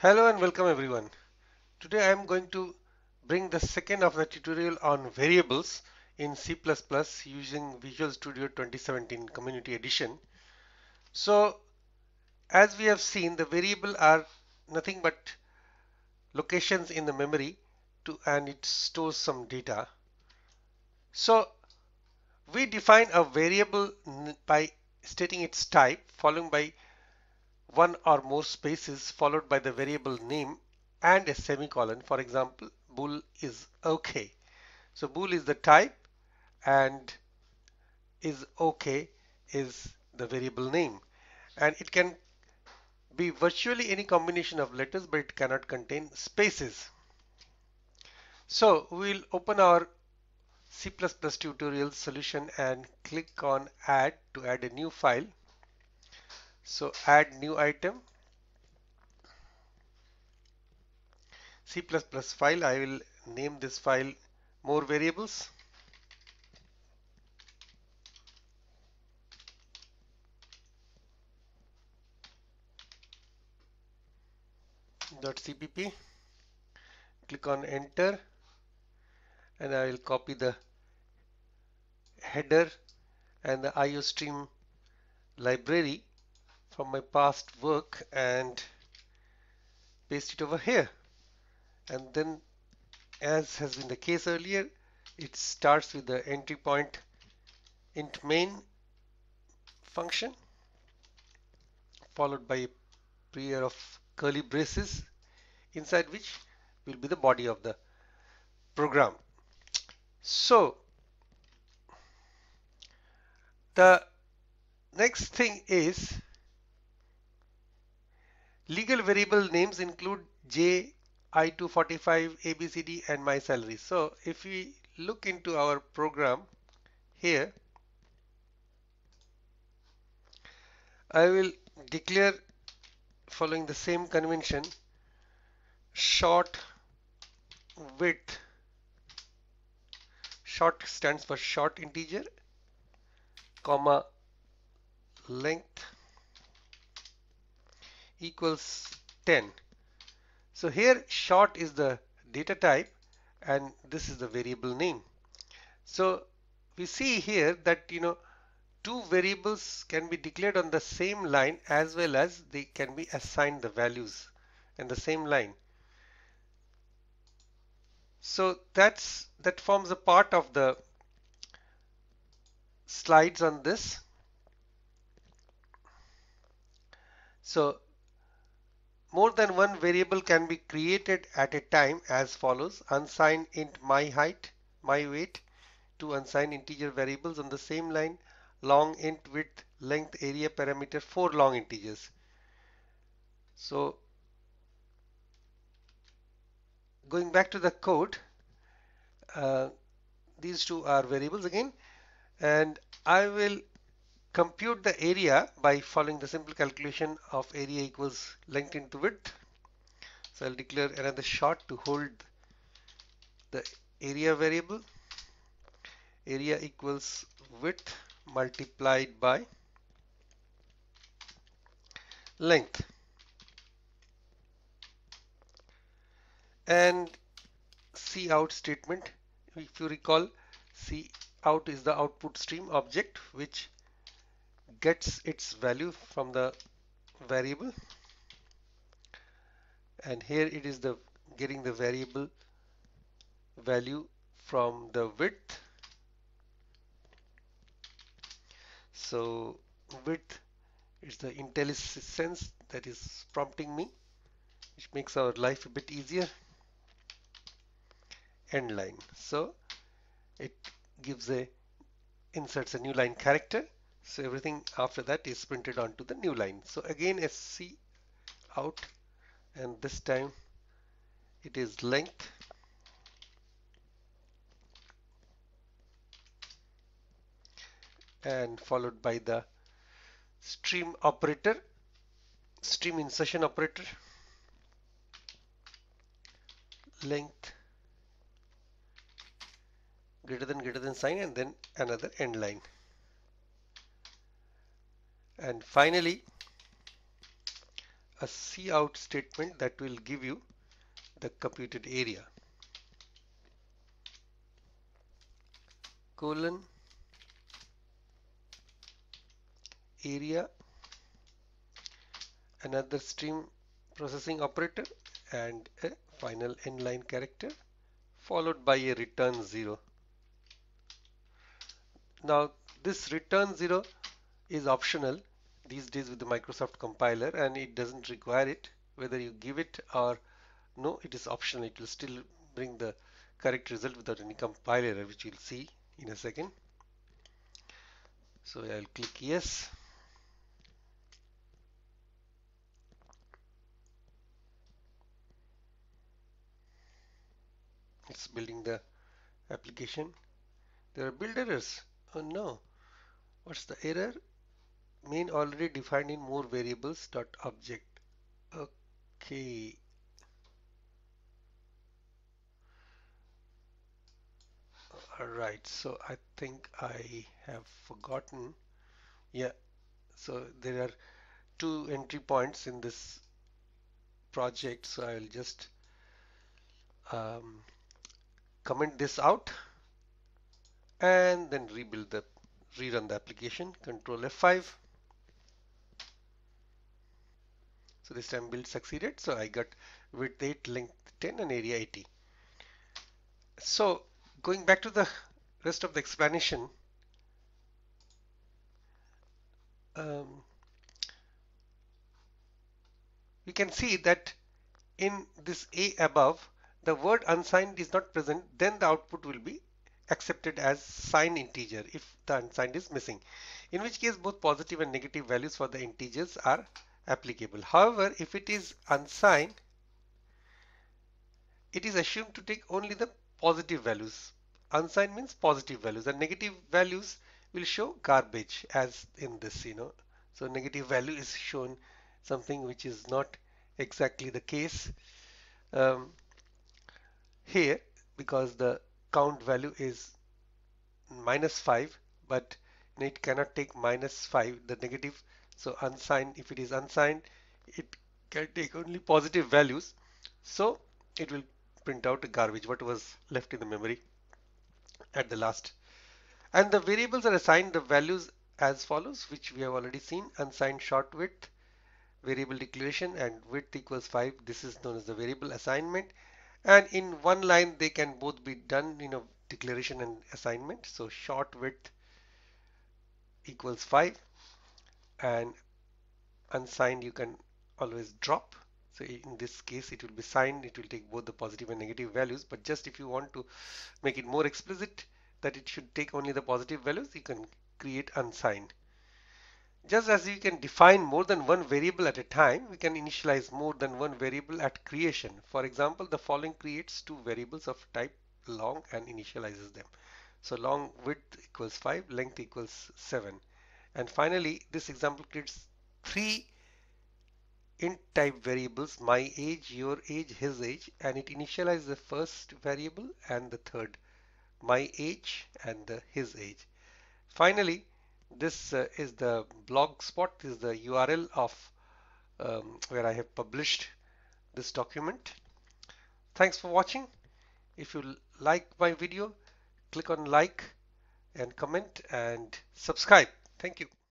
Hello and welcome everyone. Today I am going to bring the second of the tutorial on variables in C++ using Visual Studio 2017 Community Edition. So as we have seen, the variable are nothing but locations in the memory and it stores some data. So we define a variable by stating its type followed by one or more spaces followed by the variable name and a semicolon. For example, bool is okay. So bool is the type and is okay is the variable name, and it can be virtually any combination of letters, but it cannot contain spaces. So we'll open our C++ tutorial solution and click on add to add a new file. So add new item, C++ file. I will name this file more variables. .cpp. Click on enter and I will copy the header and the IOStream library from my past work and paste it over here. And then, as has been the case earlier, it starts with the entry point int main function followed by a pair of curly braces inside which will be the body of the program. So the next thing is legal variable names include J, I-245, ABCD and my salary. So if we look into our program here, I will declare following the same convention short width. Short stands for short integer, comma length equals 10. So here short is the data type and this is the variable name. So we see here that two variables can be declared on the same line as well as they can be assigned the values in the same line. So that forms a part of the slides on this. So more than one variable can be created at a time as follows: unsigned int my height, my weight, two unsigned integer variables on the same line, long int width, length, area parameter, four long integers. So going back to the code, these two are variables again, and I will compute the area by following the simple calculation of area equals length into width. So I'll declare another short to hold the area variable. Area equals width multiplied by length. And cout statement, if you recall, cout is the output stream object which gets its value from the variable, and here it is the getting the variable value from the width. So width is the IntelliSense that is prompting me, which makes our life a bit easier. End line, so it inserts a new line character, so everything after that is printed onto the new line. So again cout, and this time it is length and followed by the stream operator, stream insertion operator, length greater than sign, and then another end line. And finally a cout statement that will give you the computed area. Colon area, another stream processing operator, and a final inline character followed by a return 0. Now this return 0 is optional these days with the Microsoft compiler, and it doesn't require it. Whether you give it or no, it is optional. It will still bring the correct result without any compiler error, which we'll see in a second. So I'll click yes. It's building the application. There are build errors. Oh no. What's the error? Main already defined in more variables dot object. Okay. Alright, so I think I have forgotten. Yeah, so there are 2 entry points in this project, so I'll just comment this out and then rerun the application. Control F5. So this time build succeeded. So I got width 8, length 10, and area 80. So going back to the rest of the explanation, we can see that in this A above, the word unsigned is not present, then the output will be accepted as signed integer if the unsigned is missing, in which case both positive and negative values for the integers are applicable. However, if it is unsigned, it is assumed to take only the positive values. Unsigned means positive values, and negative values will show garbage, as in this, So negative value is shown something which is not exactly the case here, because the count value is -5, but it cannot take -5, the negative. So unsigned, if it is unsigned, it can take only positive values. So it will print out a garbage, what was left in the memory at the last. And the variables are assigned the values as follows, which we have already seen: unsigned short width, variable declaration, and width equals 5. This is known as the variable assignment. And in one line, they can both be done, declaration and assignment. So short width equals 5, and unsigned you can always drop. So in this case, it will be signed. It will take both the positive and negative values. But just if you want to make it more explicit that it should take only the positive values, you can create unsigned. Just as you can define more than one variable at a time, we can initialize more than one variable at creation. For example, the following creates 2 variables of type long and initializes them. So long width equals 5, length equals 7. And finally, this example creates 3 int type variables: my age, your age, his age, and it initializes the first variable and the third, my age and his age. Finally, this is the blog spot, this is the URL of where I have published this document. Thanks for watching. If you like my video, click on like and comment and subscribe. Thank you.